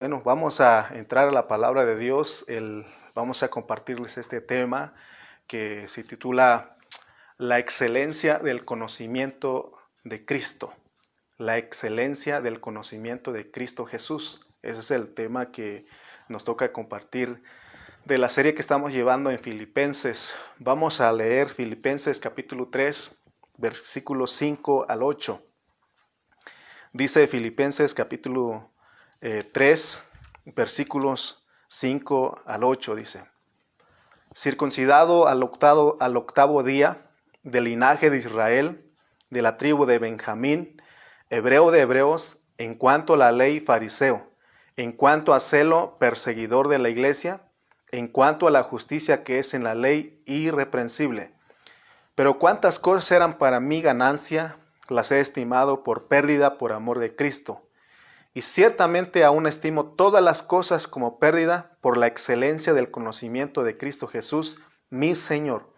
Bueno, vamos a entrar a la palabra de Dios. Vamos a compartirles este tema que se titula La excelencia del conocimiento de Cristo. La excelencia del conocimiento de Cristo Jesús. Ese es el tema que nos toca compartir de la serie que estamos llevando en Filipenses. Vamos a leer Filipenses capítulo 3, versículos 5 al 8. Dice Filipenses capítulo 3, versículos 5 al 8, dice: circuncidado al octavo día, del linaje de Israel, de la tribu de Benjamín, hebreo de hebreos, en cuanto a la ley fariseo, en cuanto a celo perseguidor de la iglesia, en cuanto a la justicia que es en la ley irreprensible. Pero cuántas cosas eran para mí ganancia, las he estimado por pérdida por amor de Cristo. Y ciertamente aún estimo todas las cosas como pérdida por la excelencia del conocimiento de Cristo Jesús, mi Señor,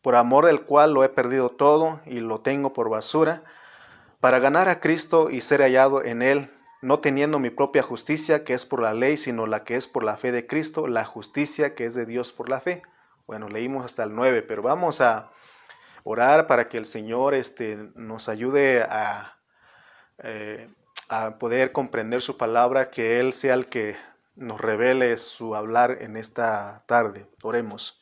por amor del cual lo he perdido todo y lo tengo por basura, para ganar a Cristo y ser hallado en Él, no teniendo mi propia justicia que es por la ley, sino la que es por la fe de Cristo, la justicia que es de Dios por la fe. Bueno, leímos hasta el 9, pero vamos a orar para que el Señor nos ayude eh, a poder comprender su palabra, que Él sea el que nos revele su hablar en esta tarde. Oremos.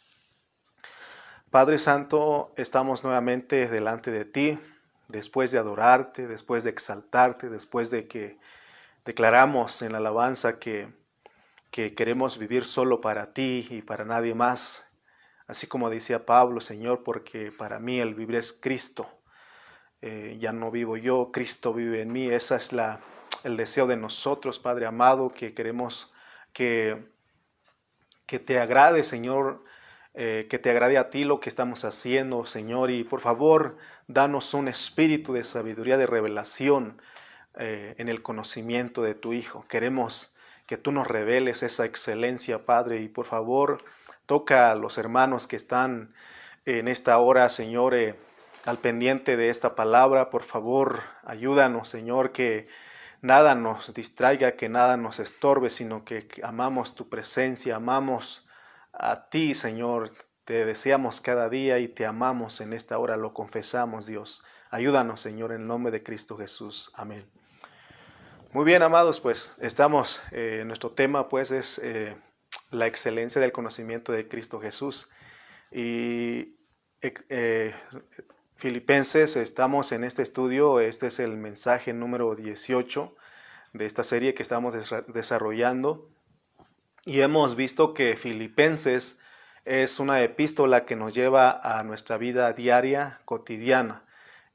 Padre Santo, estamos nuevamente delante de ti, después de adorarte, después de exaltarte, después de que declaramos en la alabanza que queremos vivir solo para ti y para nadie más. Así como decía Pablo, Señor, porque para mí el vivir es Cristo. Ya no vivo yo, Cristo vive en mí. Ese es el deseo de nosotros, Padre amado, que queremos que, que te agrade, Señor, que te agrade a ti lo que estamos haciendo, Señor. Y por favor, danos un espíritu de sabiduría, de revelación en el conocimiento de tu Hijo. Queremos que tú nos reveles esa excelencia, Padre, y por favor, toca a los hermanos que están en esta hora, Señor, al pendiente de esta palabra. Por favor, ayúdanos, Señor, que nada nos distraiga, que nada nos estorbe, sino que amamos tu presencia, amamos a ti, Señor. Te deseamos cada día y te amamos en esta hora, lo confesamos, Dios. Ayúdanos, Señor, en el nombre de Cristo Jesús. Amén. Muy bien, amados, pues estamos, nuestro tema pues es la excelencia del conocimiento de Cristo Jesús. Y eh, Filipenses, estamos en este estudio, este es el mensaje número 18 de esta serie que estamos desarrollando. Y hemos visto que Filipenses es una epístola que nos lleva a nuestra vida diaria, cotidiana.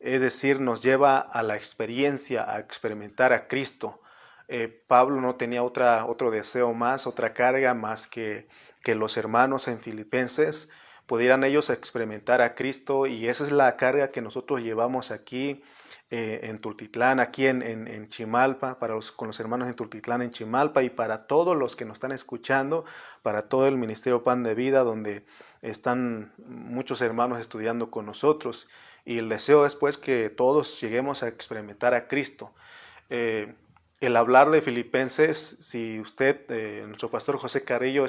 Es decir, nos lleva a la experiencia, a experimentar a Cristo. Pablo no tenía otro deseo más, otra carga más que los hermanos en Filipenses pudieran ellos experimentar a Cristo, y esa es la carga que nosotros llevamos aquí en Tultitlán, aquí en Chimalpa, con los hermanos en Tultitlán, en Chimalpa, y para todos los que nos están escuchando, para todo el Ministerio Pan de Vida, donde están muchos hermanos estudiando con nosotros. Y el deseo es pues que todos lleguemos a experimentar a Cristo. El hablar de Filipenses, si usted, nuestro pastor José Carrillo,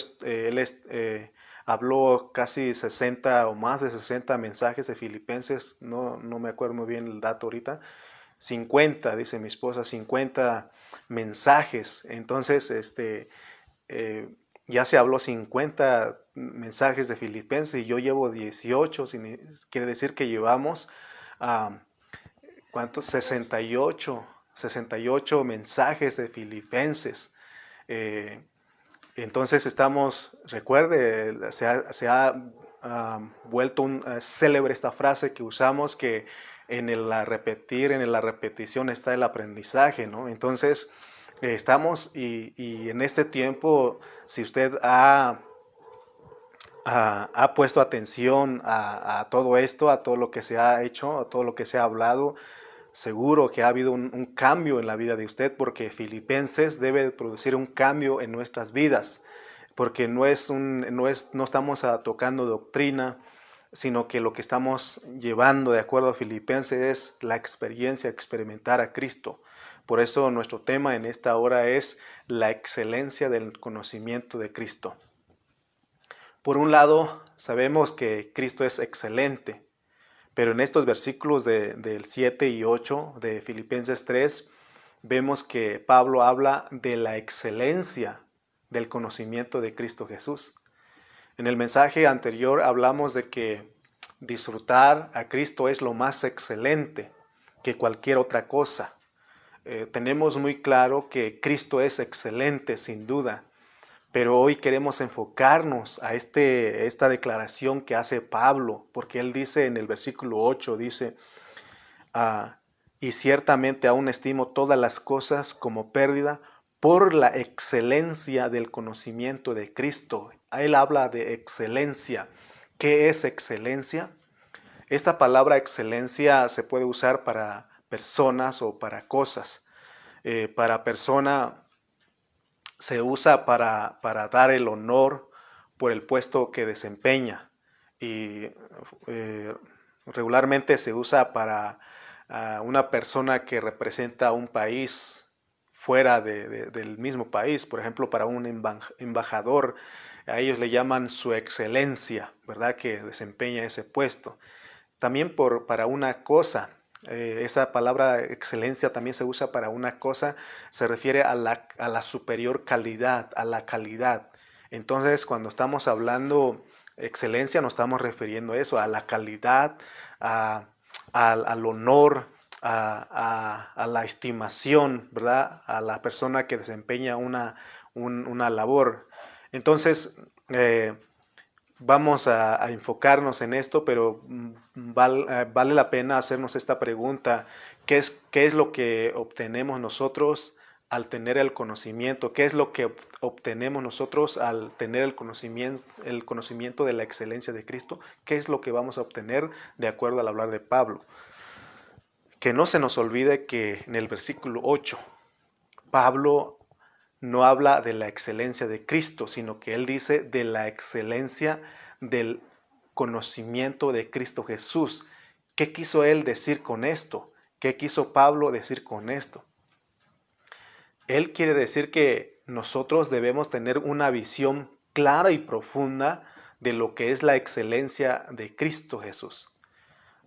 habló casi 60 o más de 60 mensajes de Filipenses, no me acuerdo muy bien el dato ahorita, 50, dice mi esposa, 50 mensajes. Entonces, ya se habló 50 mensajes de Filipenses y yo llevo 18, quiere decir que llevamos, ¿cuántos? 68 mensajes de Filipenses. Entonces estamos, recuerde, se ha vuelto célebre esta frase que usamos, que en la repetición está el aprendizaje, ¿no? Entonces estamos, y en este tiempo, si usted ha puesto atención a todo esto, a todo lo que se ha hecho, a todo lo que se ha hablado, seguro que ha habido un cambio en la vida de usted, porque Filipenses debe producir un cambio en nuestras vidas, porque no estamos tocando doctrina, sino que lo que estamos llevando de acuerdo a Filipenses es la experiencia, experimentar a Cristo. Por eso nuestro tema en esta hora es la excelencia del conocimiento de Cristo. Por un lado, sabemos que Cristo es excelente, pero en estos versículos del 7 y 8 de Filipenses 3, vemos que Pablo habla de la excelencia del conocimiento de Cristo Jesús. En el mensaje anterior hablamos de que disfrutar a Cristo es lo más excelente que cualquier otra cosa. Tenemos muy claro que Cristo es excelente, sin duda, pero hoy queremos enfocarnos a esta declaración que hace Pablo, porque él dice en el versículo 8, dice, y ciertamente aún estimo todas las cosas como pérdida por la excelencia del conocimiento de Cristo. Él habla de excelencia. ¿Qué es excelencia? Esta palabra excelencia se puede usar para personas o para cosas. Para persona se usa para dar el honor por el puesto que desempeña y regularmente se usa para una persona que representa a un país fuera del mismo país, por ejemplo, para un embajador, a ellos le llaman su excelencia, ¿verdad? Que desempeña ese puesto. También para una cosa, esa palabra excelencia también se usa para una cosa, se refiere a la superior calidad, a la calidad. Entonces, cuando estamos hablando excelencia, nos estamos refiriendo a eso, a la calidad, al honor, a la estimación, ¿verdad? A la persona que desempeña una labor. Entonces, vamos a enfocarnos en esto, pero vale la pena hacernos esta pregunta. ¿Qué es lo que obtenemos nosotros al tener el conocimiento? ¿Qué es lo que obtenemos nosotros al tener el conocimiento de la excelencia de Cristo? ¿Qué es lo que vamos a obtener de acuerdo al hablar de Pablo? Que no se nos olvide que en el versículo 8, Pablo no habla de la excelencia de Cristo, sino que él dice de la excelencia del conocimiento de Cristo Jesús. ¿Qué quiso él decir con esto? ¿Qué quiso Pablo decir con esto? Él quiere decir que nosotros debemos tener una visión clara y profunda de lo que es la excelencia de Cristo Jesús.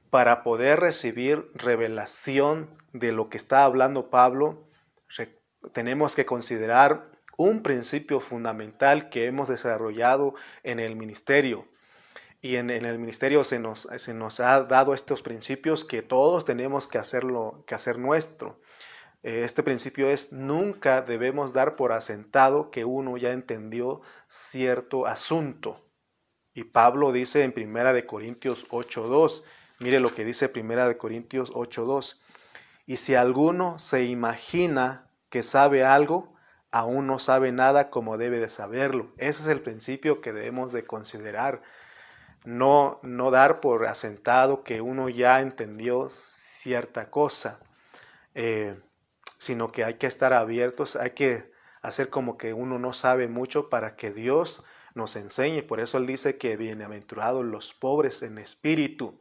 Para poder recibir revelación de lo que está hablando Pablo, tenemos que considerar un principio fundamental que hemos desarrollado en el ministerio. Y en el ministerio se nos ha dado estos principios que todos tenemos que hacer nuestro. Este principio es: nunca debemos dar por asentado que uno ya entendió cierto asunto. Y Pablo dice en 1 Corintios 8:2, mire lo que dice 1 Corintios 8:2, y si alguno se imagina que sabe algo, aún no sabe nada como debe de saberlo. Ese es el principio que debemos de considerar. No dar por asentado que uno ya entendió cierta cosa, sino que hay que estar abiertos, hay que hacer como que uno no sabe mucho para que Dios nos enseñe. Por eso él dice que bienaventurados los pobres en espíritu.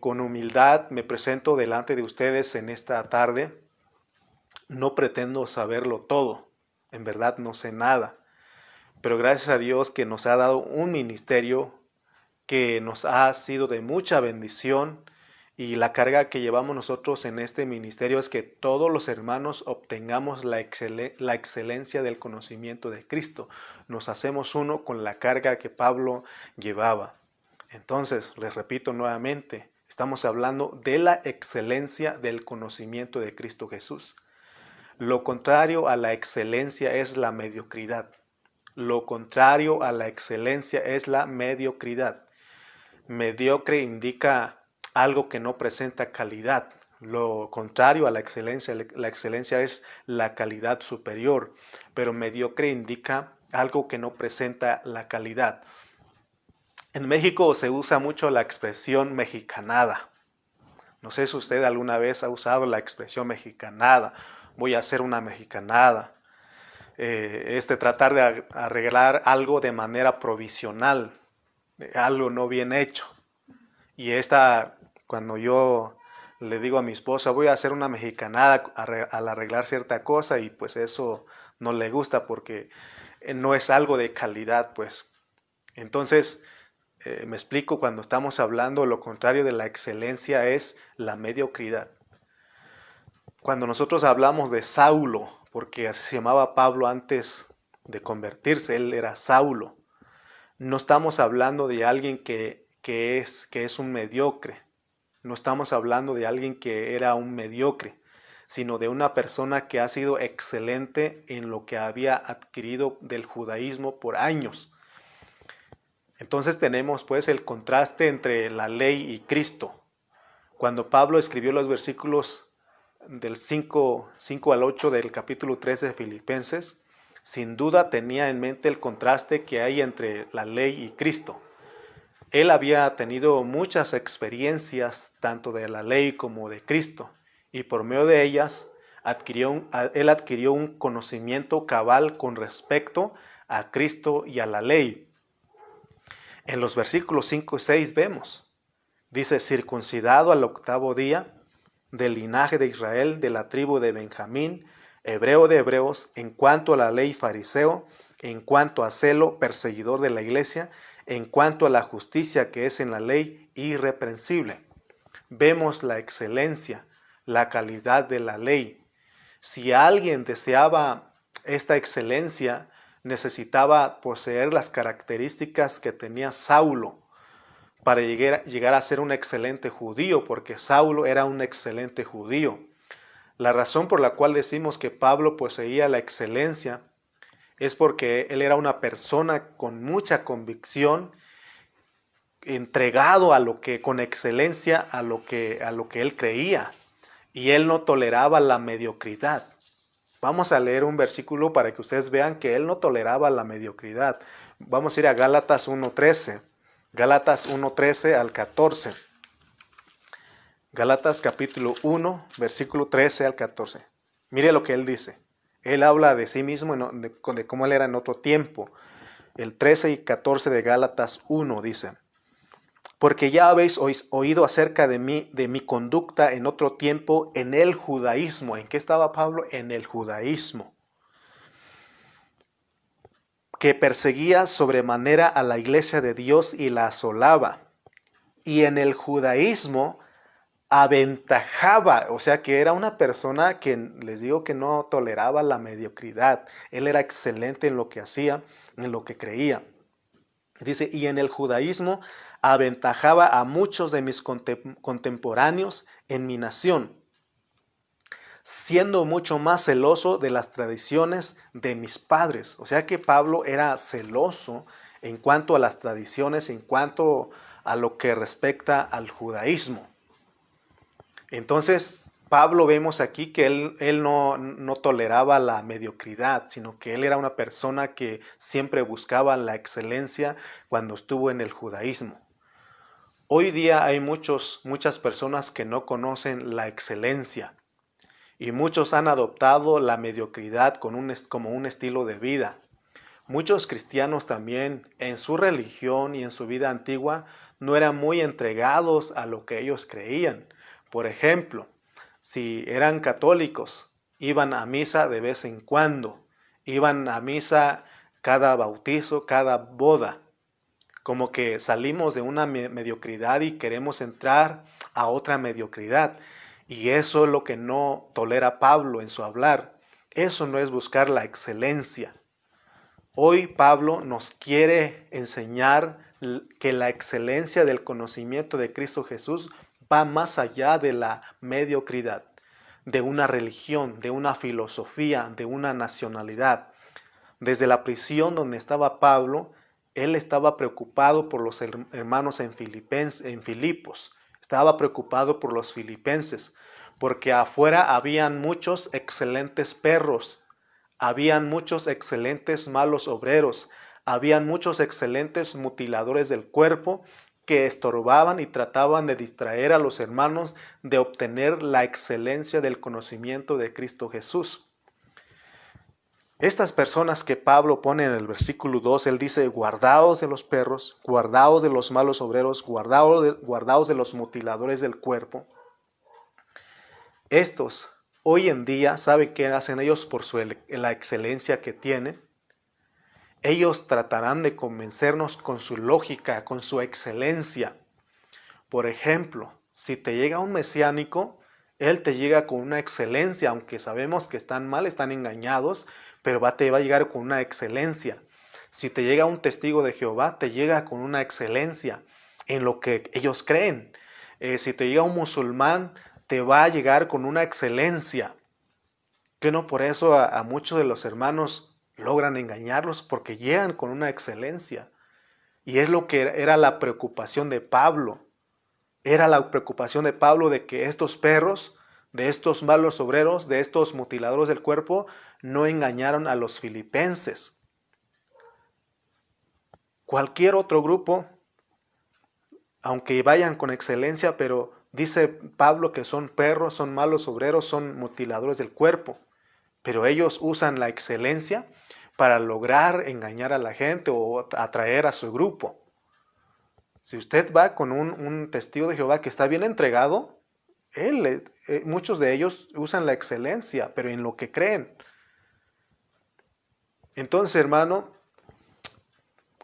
Con humildad me presento delante de ustedes en esta tarde. No pretendo saberlo todo, en verdad no sé nada, pero gracias a Dios que nos ha dado un ministerio que nos ha sido de mucha bendición, y la carga que llevamos nosotros en este ministerio es que todos los hermanos obtengamos la excelencia del conocimiento de Cristo. Nos hacemos uno con la carga que Pablo llevaba. Entonces, les repito nuevamente, estamos hablando de la excelencia del conocimiento de Cristo Jesús. Lo contrario a la excelencia es la mediocridad. Lo contrario a la excelencia es la mediocridad. Mediocre indica algo que no presenta calidad. Lo contrario a la excelencia es la calidad superior, pero mediocre indica algo que no presenta la calidad. En México se usa mucho la expresión mexicanada. No sé si usted alguna vez ha usado la expresión mexicanada. Voy a hacer una mexicanada. Tratar de arreglar algo de manera provisional, algo no bien hecho. Y cuando yo le digo a mi esposa, voy a hacer una mexicanada al arreglar cierta cosa y pues eso no le gusta porque no es algo de calidad, pues. Entonces, me explico, cuando estamos hablando, lo contrario de la excelencia es la mediocridad. Cuando nosotros hablamos de Saulo, porque así se llamaba Pablo antes de convertirse, él era Saulo, no estamos hablando de alguien que es un mediocre, no estamos hablando de alguien que era un mediocre, sino de una persona que ha sido excelente en lo que había adquirido del judaísmo por años. Entonces tenemos pues el contraste entre la ley y Cristo. Cuando Pablo escribió los versículos del 5 al 8 del capítulo 13 de Filipenses, sin duda tenía en mente el contraste que hay entre la ley y Cristo. Él había tenido muchas experiencias tanto de la ley como de Cristo, y por medio de ellas él adquirió un conocimiento cabal con respecto a Cristo y a la ley. En los versículos 5 y 6 vemos, dice, circuncidado al 8º día, del linaje de Israel, de la tribu de Benjamín, hebreo de hebreos, en cuanto a la ley fariseo, en cuanto a celo, perseguidor de la iglesia, en cuanto a la justicia que es en la ley, irreprensible. Vemos la excelencia, la calidad de la ley. Si alguien deseaba esta excelencia, necesitaba poseer las características que tenía Saulo para llegar a ser un excelente judío, porque Saulo era un excelente judío. La razón por la cual decimos que Pablo poseía la excelencia es porque él era una persona con mucha convicción, entregado a lo que, con excelencia a lo que él creía, y él no toleraba la mediocridad. Vamos a leer un versículo para que ustedes vean que él no toleraba la mediocridad. Vamos a ir a Gálatas 1:13. Gálatas 1:13 al 14. Gálatas capítulo 1, versículo 13 al 14. Mire lo que él dice. Él habla de sí mismo, de cómo él era en otro tiempo. El 13 y 14 de Gálatas 1 dice, porque ya habéis oído acerca de mi conducta en otro tiempo en el judaísmo. ¿En qué estaba Pablo? En el judaísmo. Que perseguía sobremanera a la iglesia de Dios y la asolaba. Y en el judaísmo aventajaba, o sea que era una persona que les digo que no toleraba la mediocridad. Él era excelente en lo que hacía, en lo que creía. Dice, y en el judaísmo aventajaba a muchos de mis contemporáneos en mi nación, siendo mucho más celoso de las tradiciones de mis padres. O sea que Pablo era celoso en cuanto a las tradiciones, en cuanto a lo que respecta al judaísmo. Entonces, Pablo vemos aquí que él no toleraba la mediocridad, sino que él era una persona que siempre buscaba la excelencia cuando estuvo en el judaísmo. Hoy día hay muchas personas que no conocen la excelencia y muchos han adoptado la mediocridad como un estilo de vida. Muchos cristianos también en su religión y en su vida antigua no eran muy entregados a lo que ellos creían. Por ejemplo, si eran católicos, iban a misa de vez en cuando, iban a misa cada bautizo, cada boda. Como que salimos de una mediocridad y queremos entrar a otra mediocridad. Y eso es lo que no tolera Pablo en su hablar. Eso no es buscar la excelencia. Hoy Pablo nos quiere enseñar que la excelencia del conocimiento de Cristo Jesús va más allá de la mediocridad, de una religión, de una filosofía, de una nacionalidad. Desde la prisión donde estaba Pablo, él estaba preocupado por los hermanos en Filipos, estaba preocupado por los filipenses, porque afuera habían muchos excelentes perros, habían muchos excelentes malos obreros, habían muchos excelentes mutiladores del cuerpo que estorbaban y trataban de distraer a los hermanos de obtener la excelencia del conocimiento de Cristo Jesús. Estas personas que Pablo pone en el versículo 2, él dice, guardaos de los perros, guardaos de los malos obreros, guardaos de los mutiladores del cuerpo. Estos, hoy en día, ¿sabe qué hacen ellos por la excelencia que tienen? Ellos tratarán de convencernos con su lógica, con su excelencia. Por ejemplo, si te llega un mesiánico, él te llega con una excelencia, aunque sabemos que están mal, están engañados, pero te va a llegar con una excelencia. Si te llega un testigo de Jehová, te llega con una excelencia en lo que ellos creen. Si te llega un musulmán, te va a llegar con una excelencia. Que no por eso a muchos de los hermanos logran engañarlos, porque llegan con una excelencia. Y es lo que era la preocupación de Pablo. Era la preocupación de Pablo de que estos perros, de estos malos obreros, de estos mutiladores del cuerpo, no engañaron a los filipenses. Cualquier otro grupo, aunque vayan con excelencia, pero dice Pablo que son perros, son malos obreros, son mutiladores del cuerpo. Pero ellos usan la excelencia para lograr engañar a la gente o atraer a su grupo. Si usted va con un testigo de Jehová que está bien entregado, muchos de ellos usan la excelencia, pero en lo que creen. Entonces, hermano,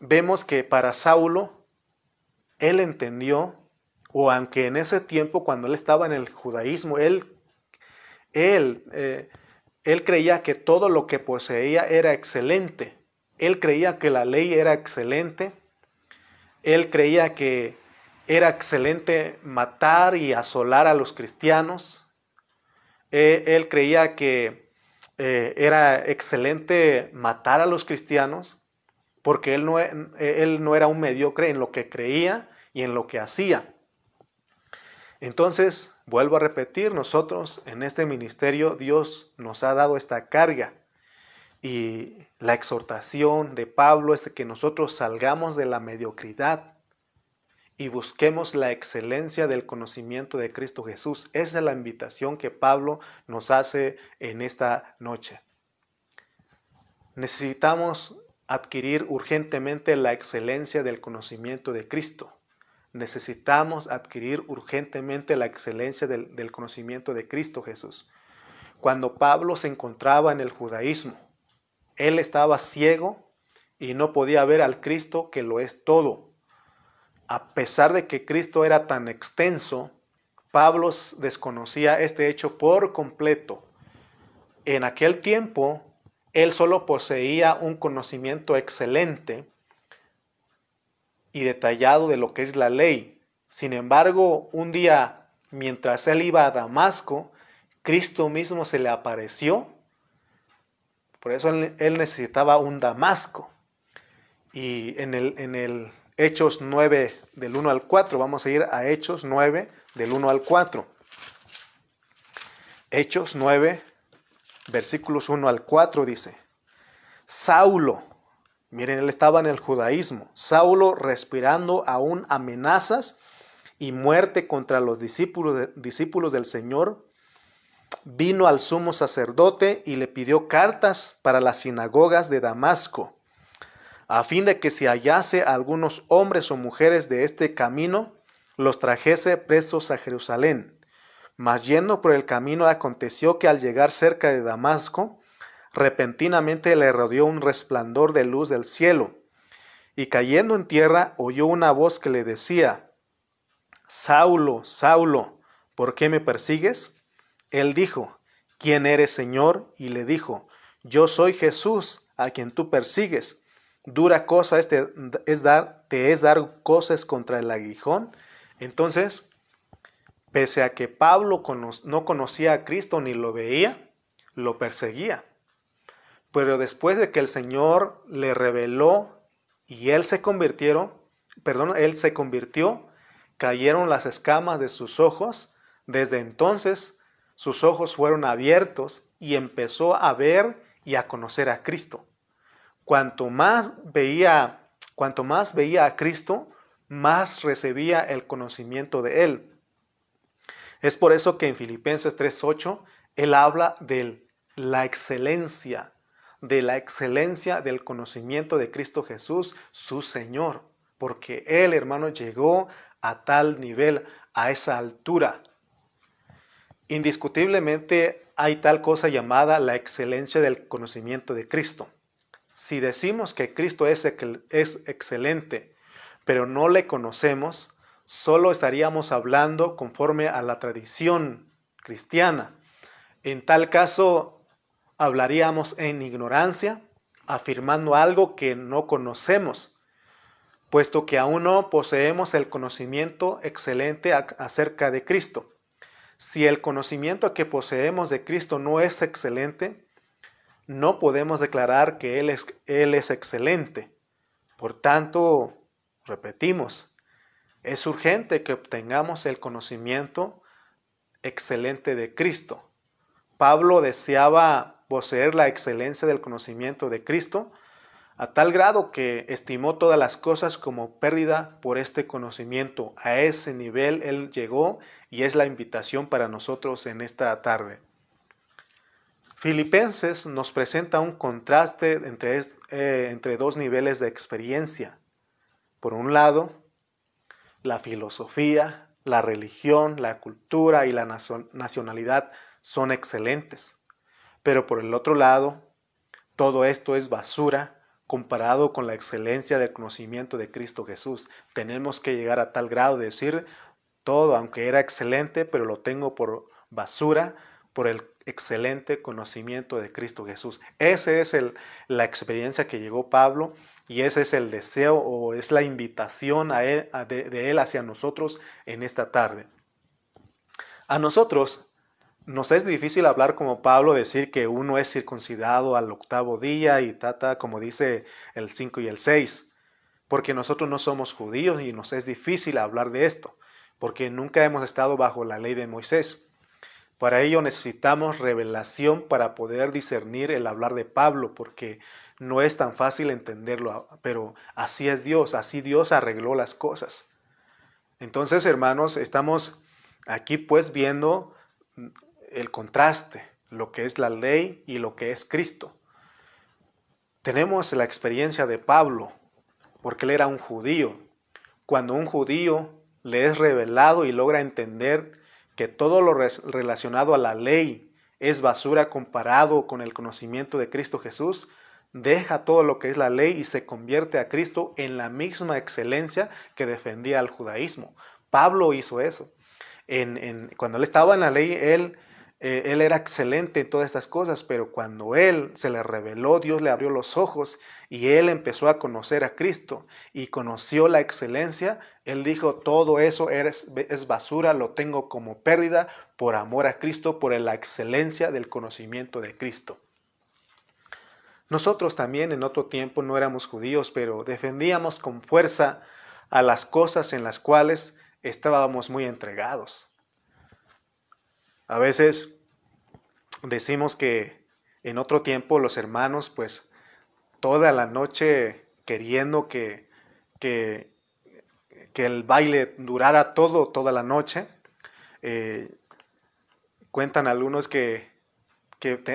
vemos que para Saulo, él entendió, o aunque en ese tiempo cuando él estaba en el judaísmo, él creía que todo lo que poseía era excelente. Él creía que la ley era excelente. Él creía que era excelente matar y asolar a los cristianos. Él creía que era excelente matar a los cristianos, porque él no era un mediocre en lo que creía y en lo que hacía. Entonces, vuelvo a repetir, nosotros en este ministerio Dios nos ha dado esta carga. Y la exhortación de Pablo es de que nosotros salgamos de la mediocridad y busquemos la excelencia del conocimiento de Cristo Jesús. Esa es la invitación que Pablo nos hace en esta noche. Necesitamos adquirir urgentemente la excelencia del conocimiento de Cristo. Necesitamos adquirir urgentemente la excelencia del conocimiento de Cristo Jesús. Cuando Pablo se encontraba en el judaísmo, él estaba ciego y no podía ver al Cristo que lo es todo. A pesar de que Cristo era tan extenso, Pablo desconocía este hecho por completo. En aquel tiempo, él solo poseía un conocimiento excelente y detallado de lo que es la ley. Sin embargo, un día, mientras él iba a Damasco, Cristo mismo se le apareció. Por eso él necesitaba un Damasco. Y en el Hechos 9, del 1 al 4, vamos a ir a Hechos 9, del 1 al 4. Hechos 9, versículos 1 al 4 dice: Saulo, miren, él estaba en el judaísmo, Saulo respirando aún amenazas y muerte contra los discípulos del Señor, vino al sumo sacerdote y le pidió cartas para las sinagogas de Damasco, a fin de que si hallase a algunos hombres o mujeres de este camino, los trajese presos a Jerusalén. Mas yendo por el camino, aconteció que al llegar cerca de Damasco, repentinamente le rodeó un resplandor de luz del cielo, y cayendo en tierra oyó una voz que le decía: Saulo, Saulo, ¿por qué me persigues? Él dijo: ¿Quién eres, Señor? Y le dijo: Yo soy Jesús, a quien tú persigues. Dura cosa te es dar cosas contra el aguijón. Entonces, pese a que Pablo no conocía a Cristo ni lo veía, lo perseguía. Pero después de que el Señor le reveló y él se convirtió, cayeron las escamas de sus ojos. Desde entonces sus ojos fueron abiertos y empezó a ver y a conocer a Cristo. Cuanto más veía a Cristo, más recibía el conocimiento de Él. Es por eso que en Filipenses 3:8 Él habla de la excelencia del conocimiento de Cristo Jesús, su Señor. Porque Él, hermano, llegó a tal nivel, a esa altura. Indiscutiblemente hay tal cosa llamada la excelencia del conocimiento de Cristo. Si decimos que Cristo es excelente, pero no le conocemos, solo estaríamos hablando conforme a la tradición cristiana. En tal caso, hablaríamos en ignorancia, afirmando algo que no conocemos, puesto que aún no poseemos el conocimiento excelente acerca de Cristo. Si el conocimiento que poseemos de Cristo no es excelente, no podemos declarar que Él es excelente. Por tanto, repetimos, es urgente que obtengamos el conocimiento excelente de Cristo. Pablo deseaba poseer la excelencia del conocimiento de Cristo a tal grado que estimó todas las cosas como pérdida por este conocimiento. A ese nivel él llegó y es la invitación para nosotros en esta tarde. Filipenses nos presenta un contraste entre dos niveles de experiencia. Por un lado, la filosofía, la religión, la cultura y la nacionalidad son excelentes. Pero por el otro lado, todo esto es basura comparado con la excelencia del conocimiento de Cristo Jesús. Tenemos que llegar a tal grado de decir, todo, aunque era excelente, pero lo tengo por basura, por el excelente conocimiento de Cristo Jesús. Esa es la experiencia que llegó Pablo y ese es el deseo o es la invitación de él hacia nosotros en esta tarde. A nosotros nos es difícil hablar como Pablo, decir que uno es circuncidado al 8º día y como dice el 5 y el 6, porque nosotros no somos judíos y nos es difícil hablar de esto, porque nunca hemos estado bajo la ley de Moisés. Para ello necesitamos revelación para poder discernir el hablar de Pablo, porque no es tan fácil entenderlo, pero así es Dios, así Dios arregló las cosas. Entonces, hermanos, estamos aquí pues viendo el contraste, lo que es la ley y lo que es Cristo. Tenemos la experiencia de Pablo, porque él era un judío. Cuando un judío le es revelado y logra entender que todo lo relacionado a la ley es basura comparado con el conocimiento de Cristo Jesús, deja todo lo que es la ley y se convierte a Cristo en la misma excelencia que defendía al judaísmo. Pablo hizo eso. Cuando él estaba en la ley, él era excelente en todas estas cosas, pero cuando él se le reveló, Dios le abrió los ojos y él empezó a conocer a Cristo y conoció la excelencia. Él dijo, todo eso es basura, lo tengo como pérdida por amor a Cristo, por la excelencia del conocimiento de Cristo. Nosotros también en otro tiempo no éramos judíos, pero defendíamos con fuerza a las cosas en las cuales estábamos muy entregados. A veces decimos que en otro tiempo los hermanos pues toda la noche queriendo que el baile durara toda la noche. Cuentan algunos que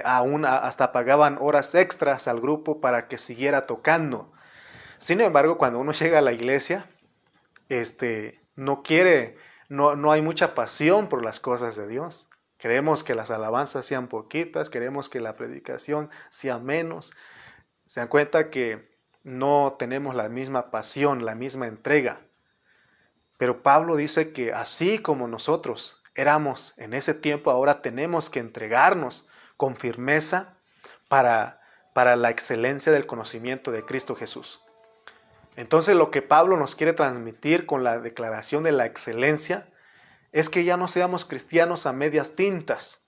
aún hasta pagaban horas extras al grupo para que siguiera tocando. Sin embargo, cuando uno llega a la iglesia, no hay mucha pasión por las cosas de Dios. Queremos que las alabanzas sean poquitas, queremos que la predicación sea menos. Se dan cuenta que no tenemos la misma pasión, la misma entrega. Pero Pablo dice que así como nosotros éramos en ese tiempo, ahora tenemos que entregarnos con firmeza para la excelencia del conocimiento de Cristo Jesús. Entonces lo que Pablo nos quiere transmitir con la declaración de la excelencia es que ya no seamos cristianos a medias tintas.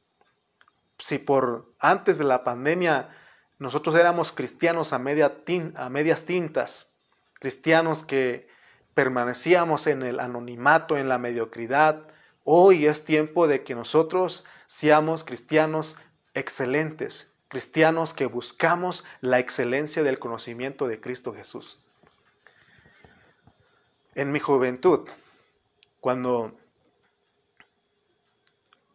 Si por antes de la pandemia nosotros éramos cristianos a medias tintas, cristianos que permanecíamos en el anonimato, en la mediocridad, hoy es tiempo de que nosotros seamos cristianos excelentes, cristianos que buscamos la excelencia del conocimiento de Cristo Jesús. En mi juventud,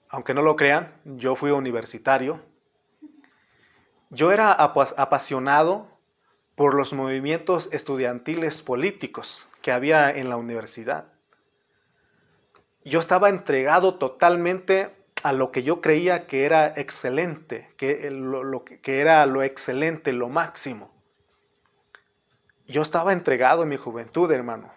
aunque no lo crean, yo fui universitario. Yo era apasionado por los movimientos estudiantiles políticos que había en la universidad. Yo estaba entregado totalmente a lo que yo creía que era excelente, que era lo excelente, lo máximo. Yo estaba entregado en mi juventud, hermano.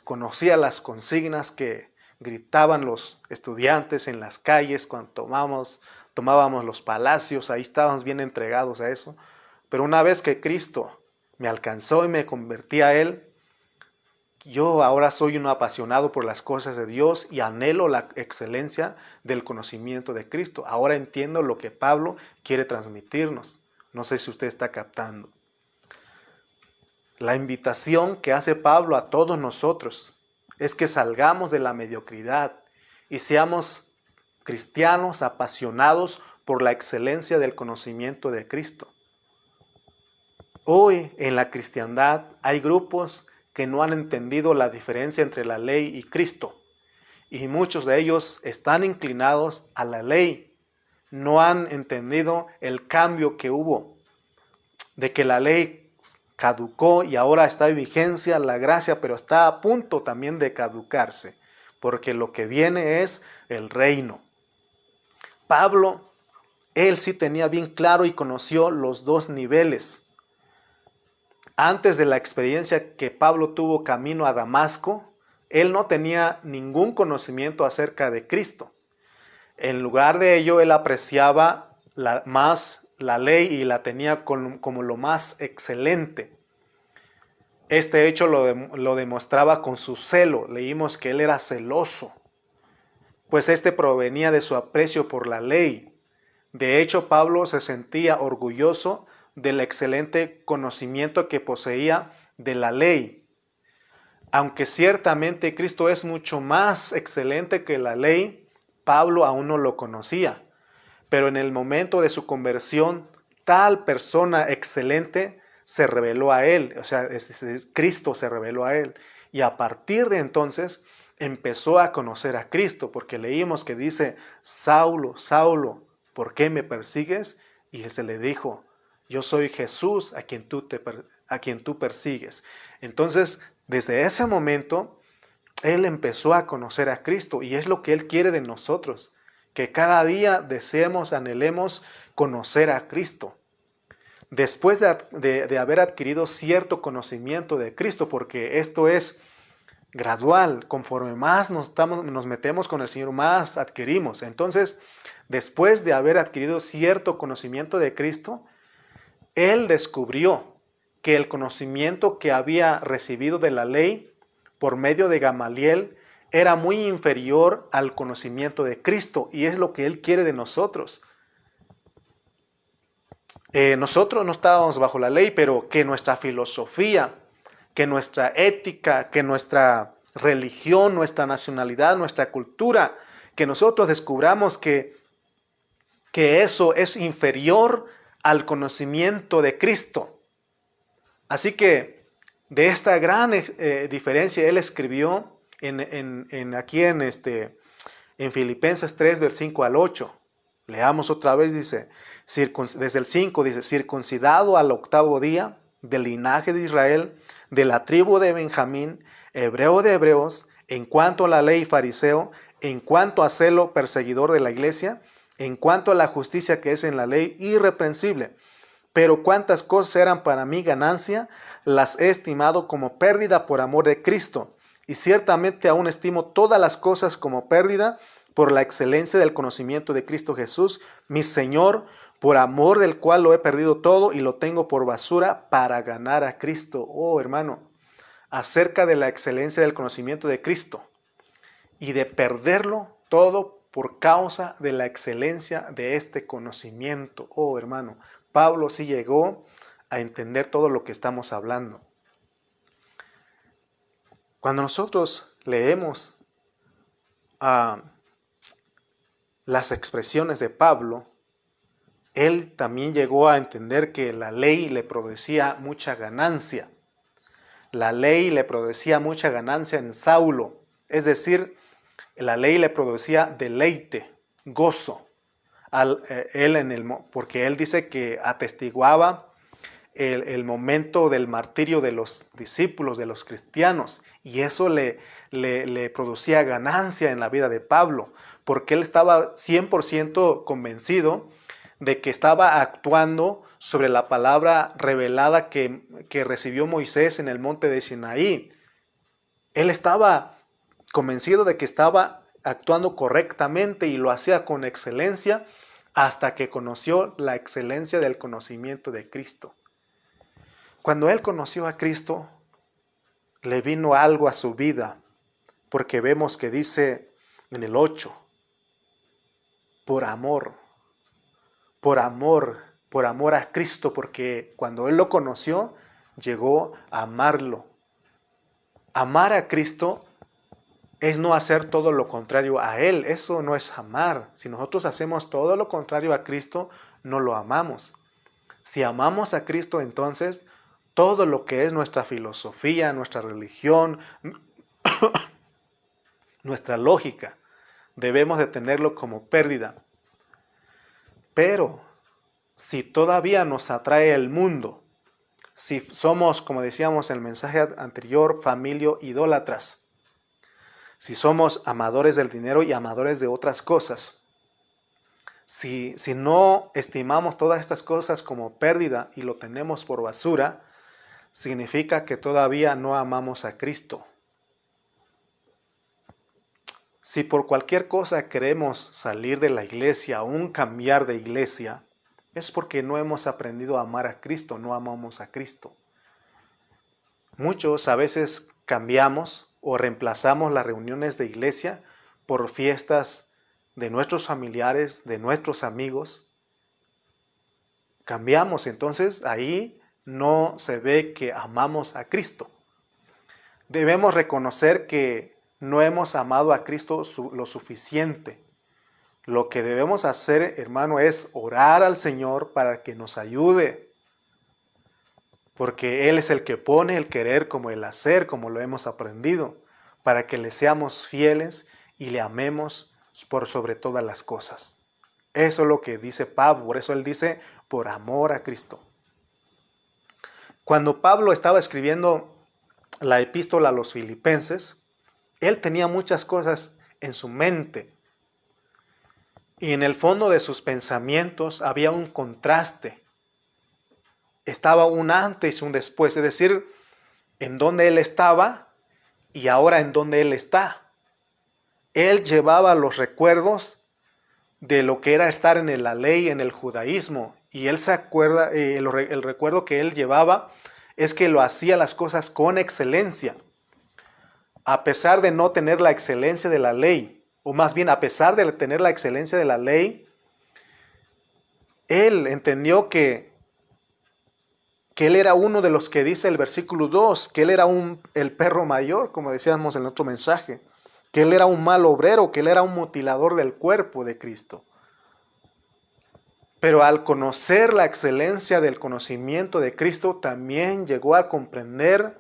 Conocía las consignas que gritaban los estudiantes en las calles cuando tomábamos los palacios. Ahí estábamos bien entregados a eso. Pero una vez que Cristo me alcanzó y me convertí a Él, yo ahora soy un apasionado por las cosas de Dios y anhelo la excelencia del conocimiento de Cristo. Ahora entiendo lo que Pablo quiere transmitirnos. No sé si usted está captando. La invitación que hace Pablo a todos nosotros es que salgamos de la mediocridad y seamos cristianos apasionados por la excelencia del conocimiento de Cristo. Hoy en la cristiandad hay grupos que no han entendido la diferencia entre la ley y Cristo, y muchos de ellos están inclinados a la ley. No han entendido el cambio que hubo, de que la ley caducó y ahora está en vigencia la gracia, pero está a punto también de caducarse, porque lo que viene es el reino. Pablo, él sí tenía bien claro y conoció los dos niveles. Antes de la experiencia que Pablo tuvo camino a Damasco, él no tenía ningún conocimiento acerca de Cristo. En lugar de ello, él apreciaba más la ley y la tenía como lo más excelente. Este hecho lo demostraba con su celo. Leímos que él era celoso, pues este provenía de su aprecio por la ley. De hecho, Pablo se sentía orgulloso del excelente conocimiento que poseía de la ley. Aunque ciertamente Cristo es mucho más excelente que la ley, Pablo aún no lo conocía. Pero en el momento de su conversión, tal persona excelente se reveló a él, o sea, es decir, Cristo se reveló a él. Y a partir de entonces empezó a conocer a Cristo, porque leímos que dice, Saulo, Saulo, ¿por qué me persigues? Y él se le dijo, yo soy Jesús a quien tú persigues. Entonces, desde ese momento, él empezó a conocer a Cristo y es lo que él quiere de nosotros, que cada día deseemos, anhelemos conocer a Cristo. Después de haber adquirido cierto conocimiento de Cristo, porque esto es gradual, conforme más nos metemos con el Señor, más adquirimos. Entonces, después de haber adquirido cierto conocimiento de Cristo, él descubrió que el conocimiento que había recibido de la ley por medio de Gamaliel era muy inferior al conocimiento de Cristo, y es lo que él quiere de nosotros. Nosotros no estábamos bajo la ley, pero que nuestra filosofía, que nuestra ética, que nuestra religión, nuestra nacionalidad, nuestra cultura, que nosotros descubramos que eso es inferior al conocimiento de Cristo. Así que de esta gran diferencia él escribió aquí en Filipenses 3 del 5 al 8. Leamos otra vez, dice, desde el 5 dice, circuncidado al 8º día, del linaje de Israel, de la tribu de Benjamín, hebreo de hebreos, en cuanto a la ley fariseo, en cuanto a celo perseguidor de la iglesia, en cuanto a la justicia que es en la ley, irreprensible. Pero cuántas cosas eran para mí ganancia, las he estimado como pérdida por amor de Cristo. Y ciertamente aún estimo todas las cosas como pérdida por la excelencia del conocimiento de Cristo Jesús, mi Señor, por amor del cual lo he perdido todo y lo tengo por basura para ganar a Cristo. Oh, hermano, acerca de la excelencia del conocimiento de Cristo y de perderlo todo por causa de la excelencia de este conocimiento. Oh, hermano, Pablo sí llegó a entender todo lo que estamos hablando. Cuando nosotros leemos las expresiones de Pablo, él también llegó a entender que la ley le producía mucha ganancia. La ley le producía mucha ganancia en Saulo, es decir, la ley le producía deleite, gozo, porque él dice que atestiguaba el momento del martirio de los discípulos, de los cristianos, y eso le producía ganancia en la vida de Pablo, porque él estaba 100% convencido de que estaba actuando sobre la palabra revelada que recibió Moisés en el monte de Sinaí. Él estaba convencido de que estaba actuando correctamente y lo hacía con excelencia hasta que conoció la excelencia del conocimiento de Cristo. Cuando él conoció a Cristo, le vino algo a su vida, porque vemos que dice en el 8, por amor a Cristo, porque cuando él lo conoció, llegó a amarlo. Amar a Cristo es no hacer todo lo contrario a Él. Eso no es amar. Si nosotros hacemos todo lo contrario a Cristo, no lo amamos. Si amamos a Cristo, entonces todo lo que es nuestra filosofía, nuestra religión, nuestra lógica, debemos de tenerlo como pérdida. Pero si todavía nos atrae el mundo, si somos, como decíamos en el mensaje anterior, familia idólatras, si somos amadores del dinero y amadores de otras cosas, si no estimamos todas estas cosas como pérdida y lo tenemos por basura, significa que todavía no amamos a Cristo. Si por cualquier cosa queremos salir de la iglesia, aún cambiar de iglesia, es porque no hemos aprendido a amar a Cristo, no amamos a Cristo. Muchos a veces cambiamos o reemplazamos las reuniones de iglesia por fiestas de nuestros familiares, de nuestros amigos. Cambiamos, entonces ahí no se ve que amamos a Cristo. Debemos reconocer que no hemos amado a Cristo lo suficiente. Lo que debemos hacer, hermano, es orar al Señor para que nos ayude. Porque Él es el que pone el querer como el hacer, como lo hemos aprendido, para que le seamos fieles y le amemos por sobre todas las cosas. Eso es lo que dice Pablo, por eso él dice, por amor a Cristo. Cuando Pablo estaba escribiendo la epístola a los filipenses, él tenía muchas cosas en su mente. Y en el fondo de sus pensamientos había un contraste. Estaba un antes y un después, es decir, en donde él estaba y ahora en donde él está. Él llevaba los recuerdos de lo que era estar en la ley, en el judaísmo, y él se acuerda, el recuerdo que él llevaba es que lo hacía las cosas con excelencia, a pesar de no tener la excelencia de la ley, o más bien a pesar de tener la excelencia de la ley, él entendió que él era uno de los que dice el versículo 2, que él era el perro mayor, como decíamos en otro mensaje, que él era un mal obrero, que él era un mutilador del cuerpo de Cristo. Pero al conocer la excelencia del conocimiento de Cristo, también llegó a comprender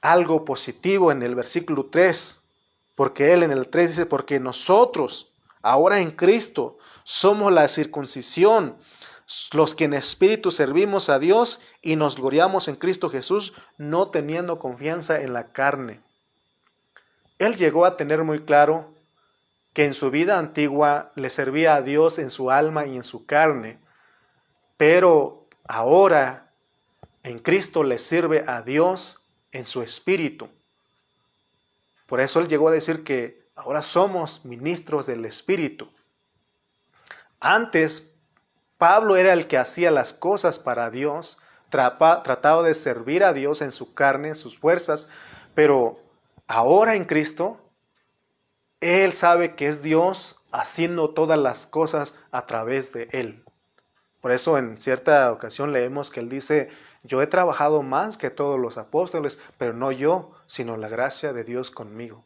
algo positivo en el versículo 3, porque él en el 3 dice, porque nosotros, ahora en Cristo, somos la circuncisión, los que en espíritu servimos a Dios y nos gloriamos en Cristo Jesús, no teniendo confianza en la carne. Él llegó a tener muy claro que en su vida antigua le servía a Dios en su alma y en su carne, pero ahora en Cristo le sirve a Dios en su espíritu. Por eso él llegó a decir que ahora somos ministros del Espíritu. Antes, Pablo era el que hacía las cosas para Dios, trataba de servir a Dios en su carne, en sus fuerzas, pero ahora en Cristo, él sabe que es Dios haciendo todas las cosas a través de él. Por eso en cierta ocasión leemos que él dice, yo he trabajado más que todos los apóstoles, pero no yo, sino la gracia de Dios conmigo.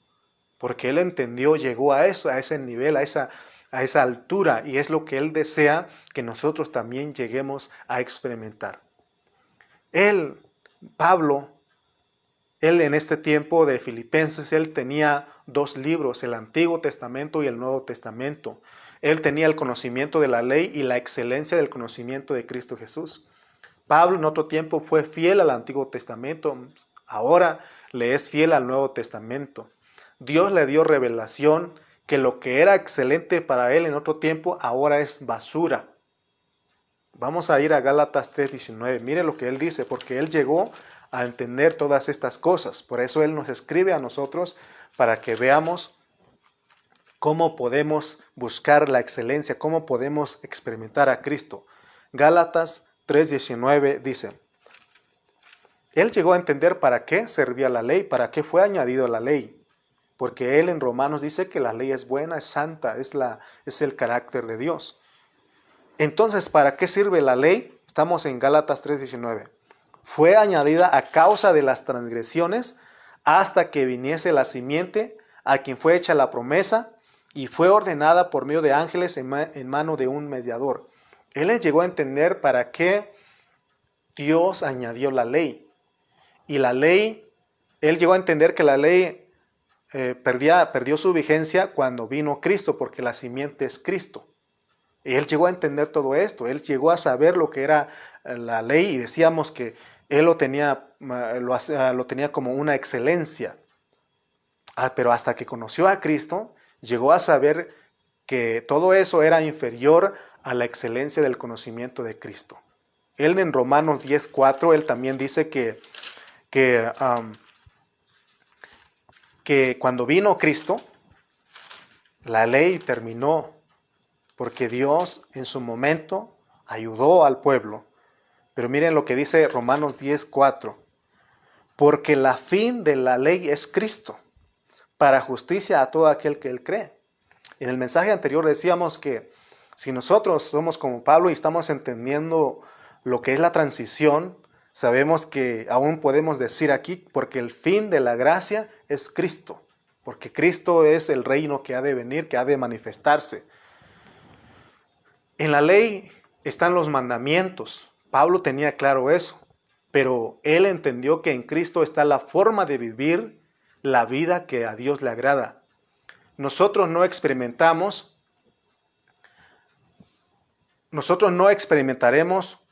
Porque él entendió, llegó a eso, a ese nivel, a esa altura, y es lo que él desea que nosotros también lleguemos a experimentar. Pablo, en este tiempo de Filipenses, él tenía 2 libros, el Antiguo Testamento y el Nuevo Testamento. Él tenía el conocimiento de la ley y la excelencia del conocimiento de Cristo Jesús. Pablo en otro tiempo fue fiel al Antiguo Testamento, ahora le es fiel al Nuevo Testamento. Dios le dio revelación que lo que era excelente para él en otro tiempo, ahora es basura. Vamos a ir a Gálatas 3:19. Mire lo que él dice, porque él llegó a entender todas estas cosas. Por eso él nos escribe a nosotros para que veamos cómo podemos buscar la excelencia, cómo podemos experimentar a Cristo. Gálatas 3:19 dice, él llegó a entender para qué servía la ley, para qué fue añadido la ley. Porque él en Romanos dice que la ley es buena, es santa, es el carácter de Dios. Entonces, ¿para qué sirve la ley? Estamos en Gálatas 3:19. Fue añadida a causa de las transgresiones hasta que viniese la simiente a quien fue hecha la promesa y fue ordenada por medio de ángeles en mano de un mediador. Él les llegó a entender para qué Dios añadió la ley. Y la ley, él llegó a entender que la ley perdió su vigencia cuando vino Cristo, porque la simiente es Cristo. Él llegó a entender todo esto, él llegó a saber lo que era la ley y decíamos que él lo tenía como una excelencia. Pero hasta que conoció a Cristo, llegó a saber que todo eso era inferior a la excelencia del conocimiento de Cristo. Él en Romanos 10:4, él también dice que cuando vino Cristo, la ley terminó, porque Dios en su momento ayudó al pueblo. Pero miren lo que dice Romanos 10:4. Porque la fin de la ley es Cristo, para justicia a todo aquel que él cree. En el mensaje anterior decíamos que si nosotros somos como Pablo y estamos entendiendo lo que es la transición, sabemos que aún podemos decir aquí, porque el fin de la gracia es Cristo. Porque Cristo es el reino que ha de venir, que ha de manifestarse. En la ley están los mandamientos. Pablo tenía claro eso, pero él entendió que en Cristo está la forma de vivir la vida que a Dios le agrada. Nosotros no experimentaremos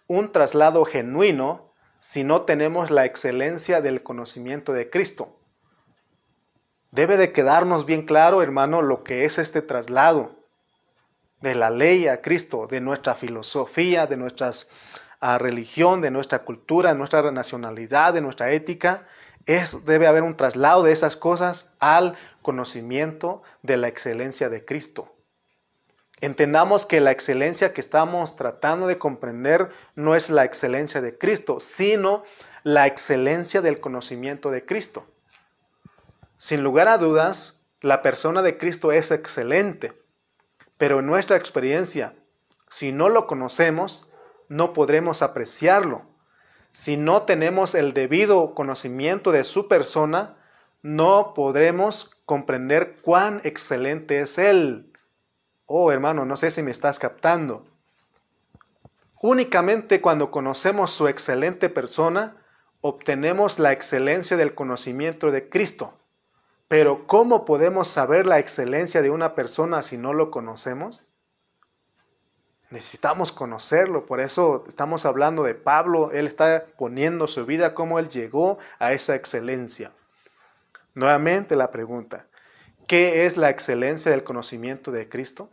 un traslado genuino si no tenemos la excelencia del conocimiento de Cristo. Debe de quedarnos bien claro, hermano, lo que es este traslado de la ley a Cristo, de nuestra filosofía, de nuestra religión, de nuestra cultura, de nuestra nacionalidad, de nuestra ética. Debe haber un traslado de esas cosas al conocimiento de la excelencia de Cristo. Entendamos que la excelencia que estamos tratando de comprender no es la excelencia de Cristo, sino la excelencia del conocimiento de Cristo. Sin lugar a dudas, la persona de Cristo es excelente. Pero en nuestra experiencia, si no lo conocemos, no podremos apreciarlo. Si no tenemos el debido conocimiento de su persona, no podremos comprender cuán excelente es Él. Oh, hermano, no sé si me estás captando. Únicamente cuando conocemos su excelente persona, obtenemos la excelencia del conocimiento de Cristo. Pero ¿cómo podemos saber la excelencia de una persona si no lo conocemos? Necesitamos conocerlo, por eso estamos hablando de Pablo. Él está poniendo su vida, cómo él llegó a esa excelencia. Nuevamente la pregunta, ¿qué es la excelencia del conocimiento de Cristo?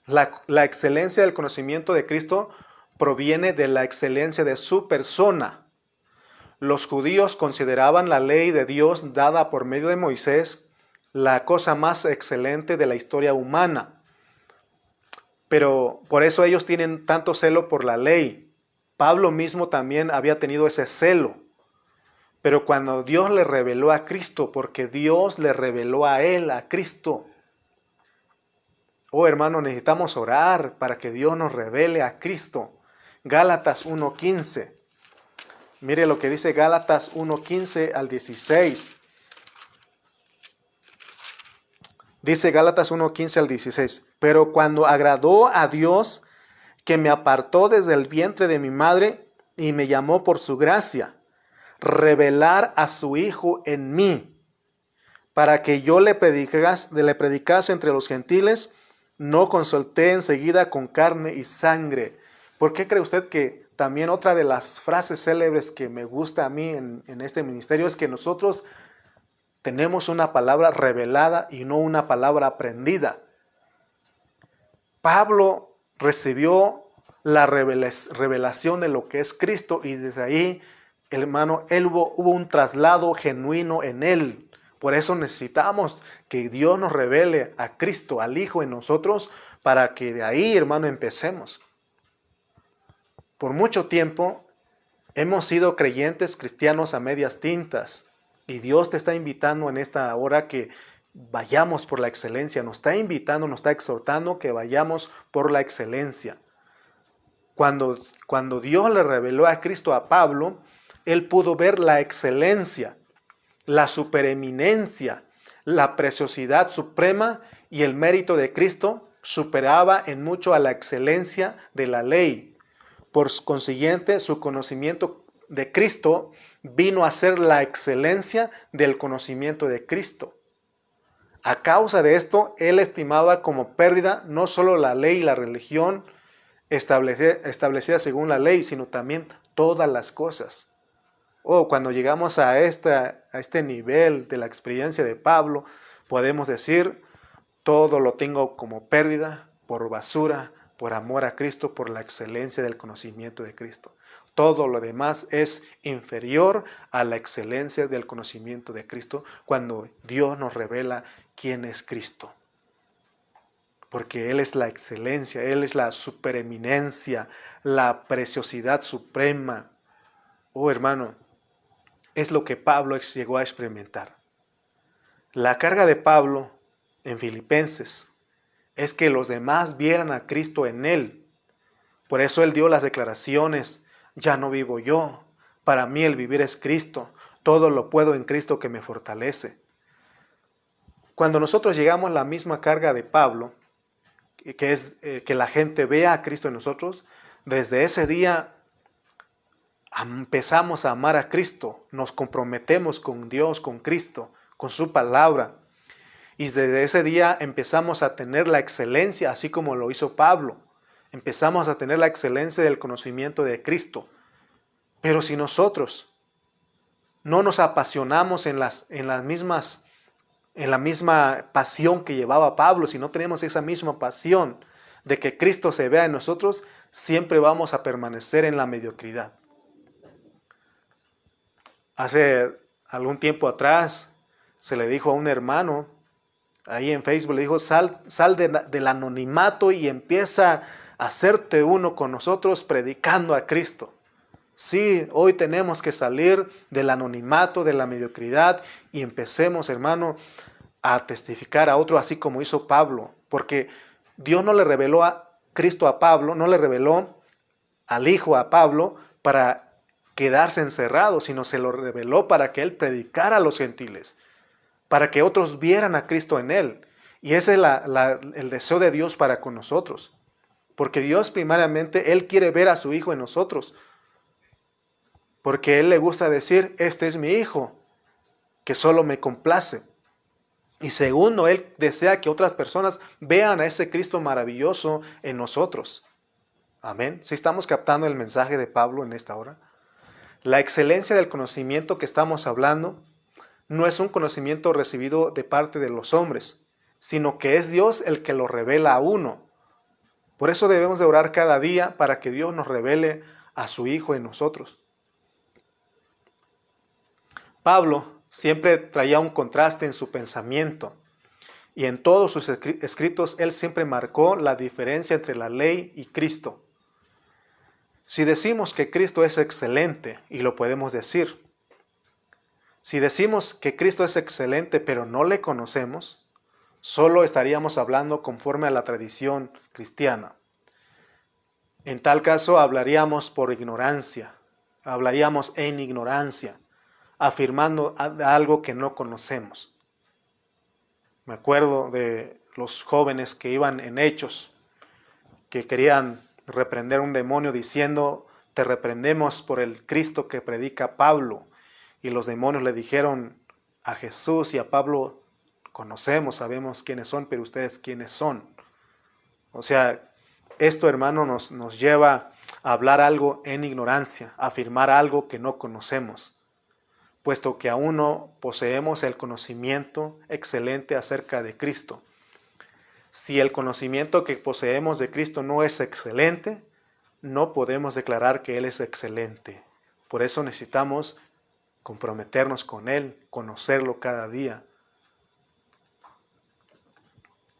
La excelencia del conocimiento de Cristo proviene de la excelencia de su persona. Los judíos consideraban la ley de Dios dada por medio de Moisés la cosa más excelente de la historia humana. Pero por eso ellos tienen tanto celo por la ley. Pablo mismo también había tenido ese celo. Pero cuando Dios le reveló a Cristo, porque Dios le reveló a él, a Cristo. Oh hermano, necesitamos orar para que Dios nos revele a Cristo. Gálatas 1:15. Mire lo que dice Gálatas 1:15 al 16. Dice Gálatas 1:15 al 16. Pero cuando agradó a Dios, que me apartó desde el vientre de mi madre y me llamó por su gracia, revelar a su Hijo en mí, para que yo le predicase entre los gentiles, no consulté enseguida con carne y sangre. ¿Por qué cree usted que también otra de las frases célebres que me gusta a mí en este ministerio es que nosotros tenemos una palabra revelada y no una palabra aprendida. Pablo recibió la revelación de lo que es Cristo y desde ahí, hermano, hubo un traslado genuino en él. Por eso necesitamos que Dios nos revele a Cristo, al Hijo en nosotros, para que de ahí, hermano, empecemos. Por mucho tiempo hemos sido creyentes cristianos a medias tintas y Dios te está invitando en esta hora que vayamos por la excelencia. Nos está invitando, nos está exhortando que vayamos por la excelencia. Cuando Dios le reveló a Cristo a Pablo, él pudo ver la excelencia, la supereminencia, la preciosidad suprema y el mérito de Cristo superaba en mucho a la excelencia de la ley. Por consiguiente, su conocimiento de Cristo vino a ser la excelencia del conocimiento de Cristo. A causa de esto, él estimaba como pérdida no solo la ley y la religión establecida según la ley, sino también todas las cosas. Cuando llegamos a este nivel de la experiencia de Pablo, podemos decir, todo lo tengo como pérdida, por basura, por amor a Cristo, por la excelencia del conocimiento de Cristo. Todo lo demás es inferior a la excelencia del conocimiento de Cristo cuando Dios nos revela quién es Cristo. Porque Él es la excelencia, Él es la supereminencia, la preciosidad suprema. Hermano, es lo que Pablo llegó a experimentar. La carga de Pablo en Filipenses es que los demás vieran a Cristo en él. Por eso él dio las declaraciones, ya no vivo yo, para mí el vivir es Cristo, todo lo puedo en Cristo que me fortalece. Cuando nosotros llegamos a la misma carga de Pablo, que es que la gente vea a Cristo en nosotros, desde ese día empezamos a amar a Cristo, nos comprometemos con Dios, con Cristo, con su palabra. Y desde ese día empezamos a tener la excelencia, así como lo hizo Pablo. Empezamos a tener la excelencia del conocimiento de Cristo. Pero si nosotros no nos apasionamos en la misma pasión que llevaba Pablo, si no tenemos esa misma pasión de que Cristo se vea en nosotros, siempre vamos a permanecer en la mediocridad. Hace algún tiempo atrás se le dijo a un hermano, ahí en Facebook le dijo, sal del anonimato y empieza a hacerte uno con nosotros predicando a Cristo. Sí, hoy tenemos que salir del anonimato, de la mediocridad y empecemos, hermano, a testificar a otro así como hizo Pablo. Porque Dios no le reveló a Cristo a Pablo, no le reveló al Hijo a Pablo para quedarse encerrado, sino se lo reveló para que él predicara a los gentiles, para que otros vieran a Cristo en él. Y ese es el deseo de Dios para con nosotros. Porque Dios primariamente, Él quiere ver a su Hijo en nosotros. Porque Él le gusta decir, este es mi Hijo, que solo me complace. Y segundo, Él desea que otras personas vean a ese Cristo maravilloso en nosotros. Amén. ¿Sí estamos captando el mensaje de Pablo en esta hora? La excelencia del conocimiento que estamos hablando no es un conocimiento recibido de parte de los hombres, sino que es Dios el que lo revela a uno. Por eso debemos de orar cada día para que Dios nos revele a su Hijo en nosotros. Pablo siempre traía un contraste en su pensamiento y en todos sus escritos él siempre marcó la diferencia entre la ley y Cristo. Si decimos que Cristo es excelente, y lo podemos decir, si decimos que Cristo es excelente pero no le conocemos, solo estaríamos hablando conforme a la tradición cristiana. En tal caso hablaríamos por ignorancia, hablaríamos en ignorancia, afirmando algo que no conocemos. Me acuerdo de los jóvenes que iban en Hechos, que querían reprender un demonio diciendo, te reprendemos por el Cristo que predica Pablo. Y los demonios le dijeron a Jesús y a Pablo, conocemos, sabemos quiénes son, pero ustedes quiénes son. O sea, esto, hermano, nos lleva hablar algo en ignorancia, afirmar algo que no conocemos, puesto que aún no poseemos el conocimiento excelente acerca de Cristo. Si el conocimiento que poseemos de Cristo no es excelente, no podemos declarar que Él es excelente. Por eso necesitamos comprometernos con Él, conocerlo cada día.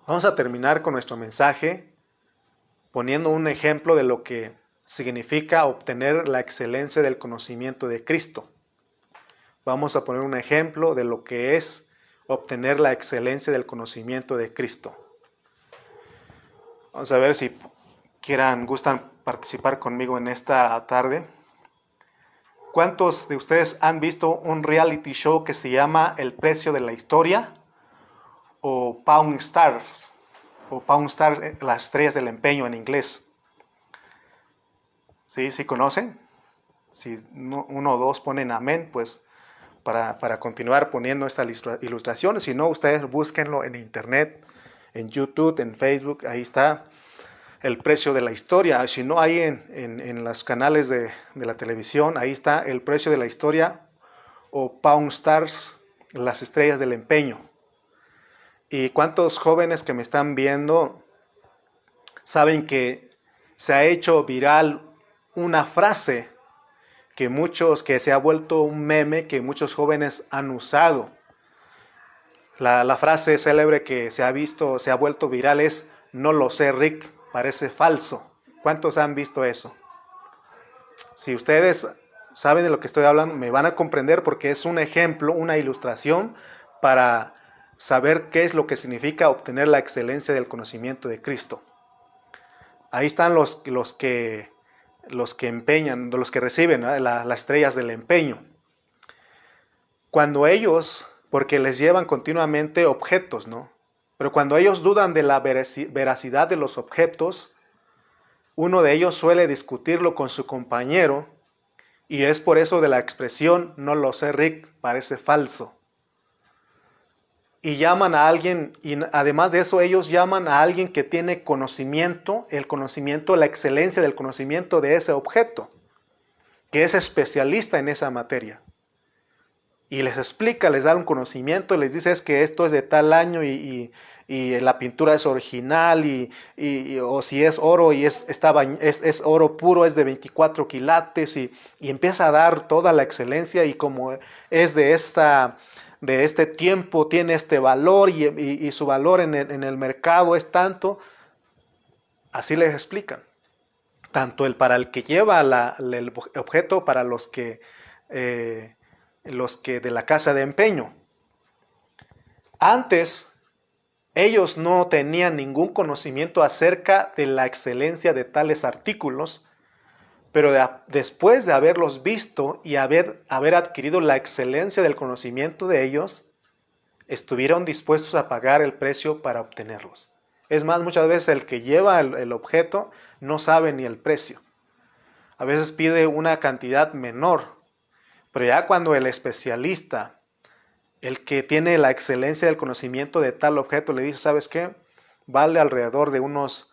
Vamos a terminar con nuestro mensaje poniendo un ejemplo de lo que significa obtener la excelencia del conocimiento de Cristo. Vamos a poner un ejemplo de lo que es obtener la excelencia del conocimiento de Cristo. Vamos a ver si gustan participar conmigo en esta tarde. ¿Cuántos de ustedes han visto un reality show que se llama El Precio de la Historia? O Pawn Stars, las estrellas del empeño en inglés. ¿Sí conocen? Si uno o dos ponen amén, pues para continuar poniendo esta ilustración. Si no, ustedes búsquenlo en internet, en YouTube, en Facebook, ahí está El Precio de la Historia. Si no, ahí en los canales de la televisión, ahí está El Precio de la Historia o Pawn Stars, las estrellas del empeño. ¿Y cuántos jóvenes que me están viendo saben que se ha hecho viral una frase que se ha vuelto un meme que muchos jóvenes han usado? La frase célebre que se ha vuelto viral es: no lo sé, Rick, parece falso. ¿Cuántos han visto eso? Si ustedes saben de lo que estoy hablando, me van a comprender porque es un ejemplo, una ilustración para saber qué es lo que significa obtener la excelencia del conocimiento de Cristo. Ahí están los que empeñan, los que reciben, ¿no?, las estrellas del empeño. Cuando ellos, porque les llevan continuamente objetos, ¿no? Pero cuando ellos dudan de la veracidad de los objetos, uno de ellos suele discutirlo con su compañero, y es por eso de la expresión: no lo sé, Rick, parece falso. Y llaman a alguien, y además de eso ellos llaman a alguien que tiene conocimiento, la excelencia del conocimiento de ese objeto, que es especialista en esa materia. Y les explica, les da un conocimiento, les dice: es que esto es de tal año y la pintura es original, o si es oro y es oro puro, es de 24 quilates, y empieza a dar toda la excelencia, y como es de este tiempo, tiene este valor, y su valor en el mercado es tanto. Así les explican. Tanto para el que lleva el objeto, para los que de la casa de empeño. Antes, ellos no tenían ningún conocimiento acerca de la excelencia de tales artículos, pero después de haberlos visto y haber adquirido la excelencia del conocimiento de ellos, estuvieron dispuestos a pagar el precio para obtenerlos. Es más, muchas veces el que lleva el objeto no sabe ni el precio. A veces pide una cantidad menor, pero ya cuando el especialista, el que tiene la excelencia del conocimiento de tal objeto, le dice: ¿sabes qué? Vale alrededor de unos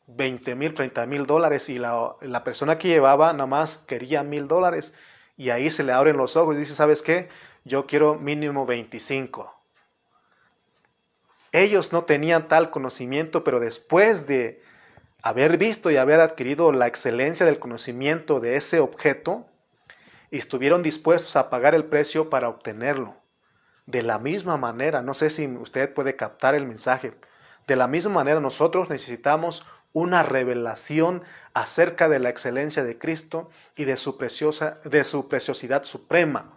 20,000, 30,000 dólares, y la persona que llevaba nada más quería $1,000, y ahí se le abren los ojos y dice: ¿sabes qué? Yo quiero mínimo 25. Ellos no tenían tal conocimiento, pero después de haber visto y haber adquirido la excelencia del conocimiento de ese objeto, estuvieron dispuestos a pagar el precio para obtenerlo. De la misma manera, no sé si usted puede captar el mensaje, de la misma manera nosotros necesitamos una revelación acerca de la excelencia de Cristo y de su preciosidad suprema.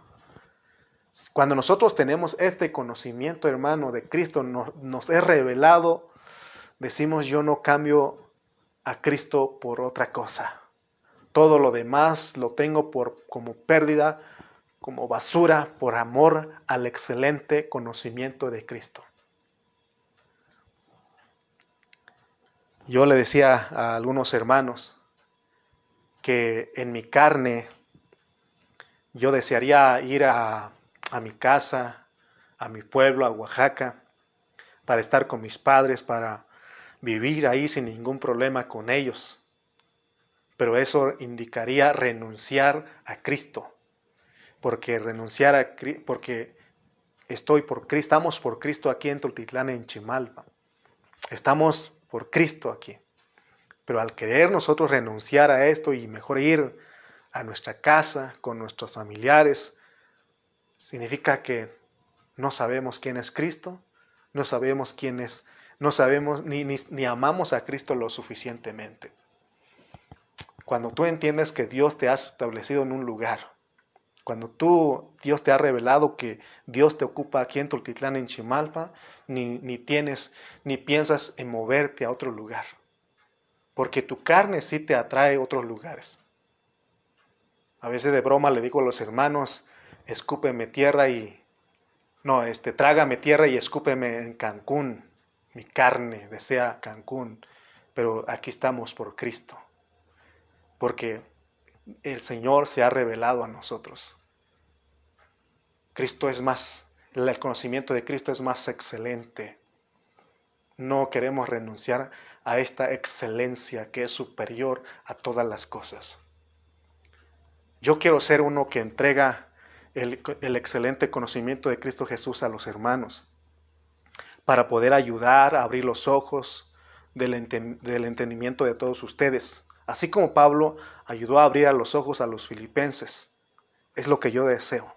Cuando nosotros tenemos este conocimiento, hermano, de Cristo, nos es revelado, decimos: yo no cambio a Cristo por otra cosa. Todo lo demás lo tengo como pérdida, como basura, por amor al excelente conocimiento de Cristo. Yo le decía a algunos hermanos que en mi carne yo desearía ir a mi casa, a mi pueblo, a Oaxaca, para estar con mis padres, para vivir ahí sin ningún problema con ellos. pero eso indicaría renunciar a Cristo, porque porque estamos por Cristo aquí en Tultitlán, en Chimalpa. Estamos por Cristo aquí. Pero al querer nosotros renunciar a esto y mejor ir a nuestra casa con nuestros familiares, significa que no sabemos quién es Cristo, no sabemos quién es, no sabemos ni amamos a Cristo lo suficientemente. Cuando tú entiendes que Dios te ha establecido en un lugar, cuando Dios te ha revelado que Dios te ocupa aquí en Tultitlán, en Chimalpa, ni piensas en moverte a otro lugar. Porque tu carne sí te atrae a otros lugares. A veces de broma le digo a los hermanos, escúpeme tierra trágame tierra y escúpeme en Cancún. Mi carne desea Cancún, pero aquí estamos por Cristo. Porque el Señor se ha revelado a nosotros. El conocimiento de Cristo es más excelente. No queremos renunciar a esta excelencia que es superior a todas las cosas. Yo quiero ser uno que entrega el excelente conocimiento de Cristo Jesús a los hermanos, para poder ayudar a abrir los ojos del entendimiento de todos ustedes, así como Pablo ayudó a abrir los ojos a los filipenses. Es lo que yo deseo.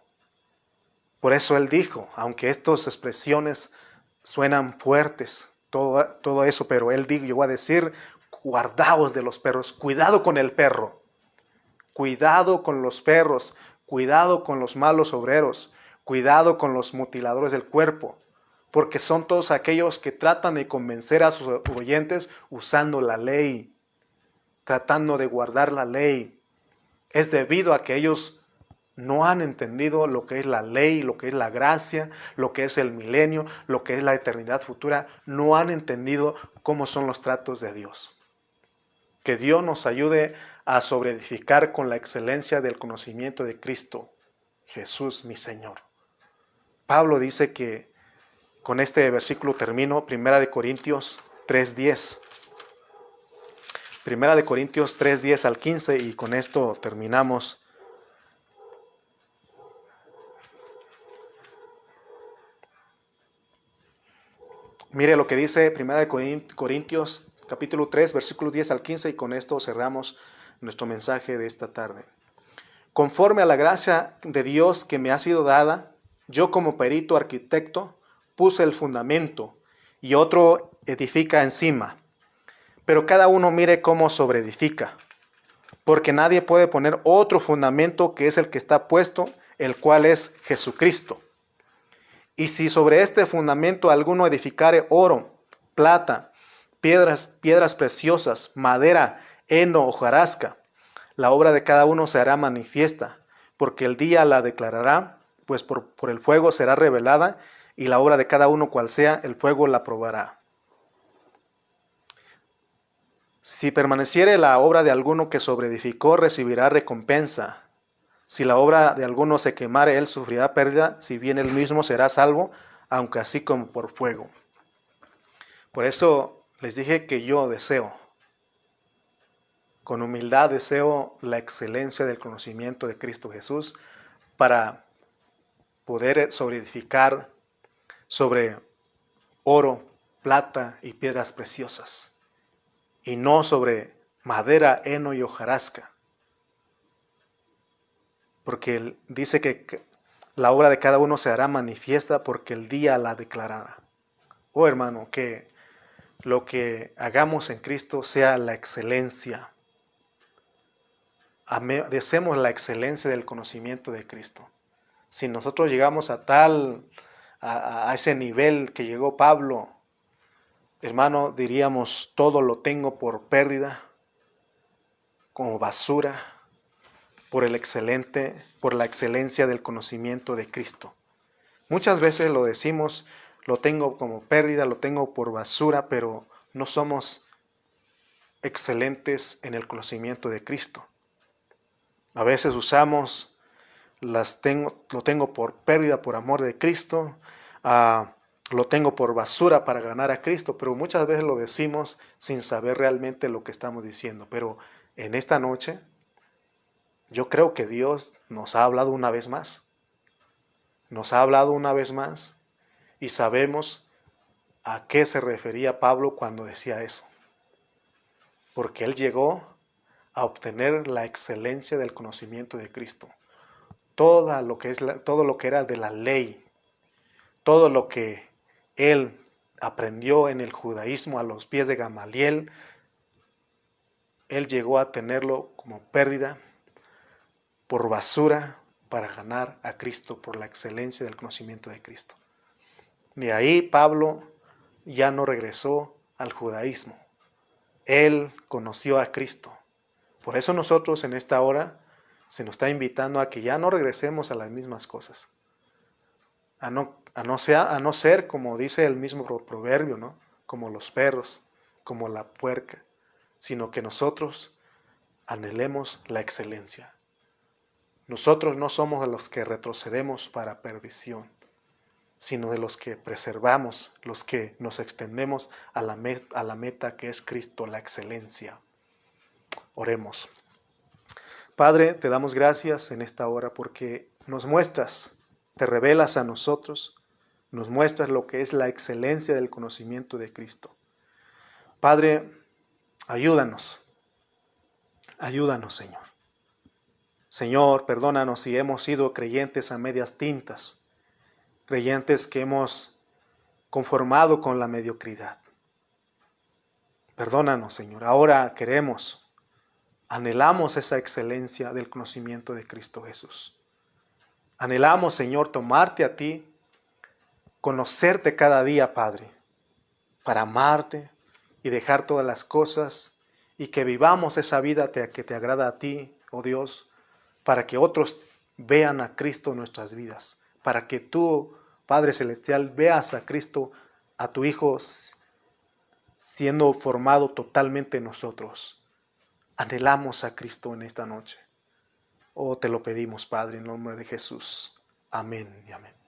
Por eso él dijo, aunque estas expresiones suenan fuertes, todo eso, pero él llegó a decir, guardaos de los perros, cuidado con el perro, cuidado con los perros, cuidado con los malos obreros, cuidado con los mutiladores del cuerpo, porque son todos aquellos que tratan de convencer a sus oyentes usando la ley, tratando de guardar la ley. Es debido a que ellos no han entendido lo que es la ley, lo que es la gracia, lo que es el milenio, lo que es la eternidad futura. No han entendido cómo son los tratos de Dios. Que Dios nos ayude a sobreedificar con la excelencia del conocimiento de Cristo, Jesús mi Señor. Pablo dice que, con este versículo termino, 1 Corintios 3:10. 1 Corintios 3:10 al 15, y con esto terminamos. Mire lo que dice 1 Corintios capítulo 3, versículos 10 al 15, y con esto cerramos nuestro mensaje de esta tarde. Conforme a la gracia de Dios que me ha sido dada, yo como perito arquitecto puse el fundamento y otro edifica encima. Pero cada uno mire cómo sobreedifica, porque nadie puede poner otro fundamento que es el que está puesto, el cual es Jesucristo. Y si sobre este fundamento alguno edificare oro, plata, piedras preciosas, madera, heno, hojarasca, la obra de cada uno se hará manifiesta, porque el día la declarará, pues por el fuego será revelada, y la obra de cada uno cual sea, el fuego la probará. Si permaneciere la obra de alguno que sobreedificó, recibirá recompensa. Si la obra de alguno se quemare, él sufrirá pérdida, si bien él mismo será salvo, aunque así como por fuego. Por eso les dije que yo deseo, con humildad deseo la excelencia del conocimiento de Cristo Jesús para poder sobreedificar sobre oro, plata y piedras preciosas, y no sobre madera, heno y hojarasca. Porque él dice que la obra de cada uno se hará manifiesta porque el día la declarará. Oh hermano, que lo que hagamos en Cristo sea la excelencia. Deseemos la excelencia del conocimiento de Cristo. Si nosotros llegamos a ese nivel que llegó Pablo, hermano, diríamos, todo lo tengo por pérdida, como basura, por la excelencia del conocimiento de Cristo. Muchas veces lo decimos, lo tengo como pérdida, lo tengo por basura, pero no somos excelentes en el conocimiento de Cristo. A veces usamos, lo tengo por pérdida por amor de Cristo, lo tengo por basura para ganar a Cristo, pero muchas veces lo decimos sin saber realmente lo que estamos diciendo. Pero en esta noche, yo creo que Dios nos ha hablado una vez más. Nos ha hablado una vez más y sabemos a qué se refería Pablo cuando decía eso. Porque él llegó a obtener la excelencia del conocimiento de Cristo. Todo lo que era de la ley, todo lo que él aprendió en el judaísmo a los pies de Gamaliel, él llegó a tenerlo como pérdida, por basura, para ganar a Cristo, por la excelencia del conocimiento de Cristo. De ahí Pablo ya no regresó al judaísmo. Él conoció a Cristo. Por eso nosotros en esta hora se nos está invitando a que ya no regresemos a las mismas cosas. A no ser como dice el mismo proverbio, ¿no? Como los perros, como la puerca, sino que nosotros anhelemos la excelencia. Nosotros no somos de los que retrocedemos para perdición, sino de los que preservamos, los que nos extendemos a la meta que es Cristo, la excelencia. Oremos. Padre, te damos gracias en esta hora porque nos muestras, te revelas a nosotros, nos muestras lo que es la excelencia del conocimiento de Cristo. Padre, ayúdanos, Señor. Señor, perdónanos si hemos sido creyentes a medias tintas, creyentes que hemos conformado con la mediocridad. Perdónanos, Señor. Ahora anhelamos esa excelencia del conocimiento de Cristo Jesús. Anhelamos, Señor, tomarte a ti, conocerte cada día, Padre, para amarte y dejar todas las cosas y que vivamos esa vida que te agrada a ti, oh Dios, para que otros vean a Cristo en nuestras vidas, para que tú, Padre Celestial, veas a Cristo, a tu Hijo, siendo formado totalmente en nosotros. Anhelamos a Cristo en esta noche. Oh, te lo pedimos, Padre, en nombre de Jesús. Amén y amén.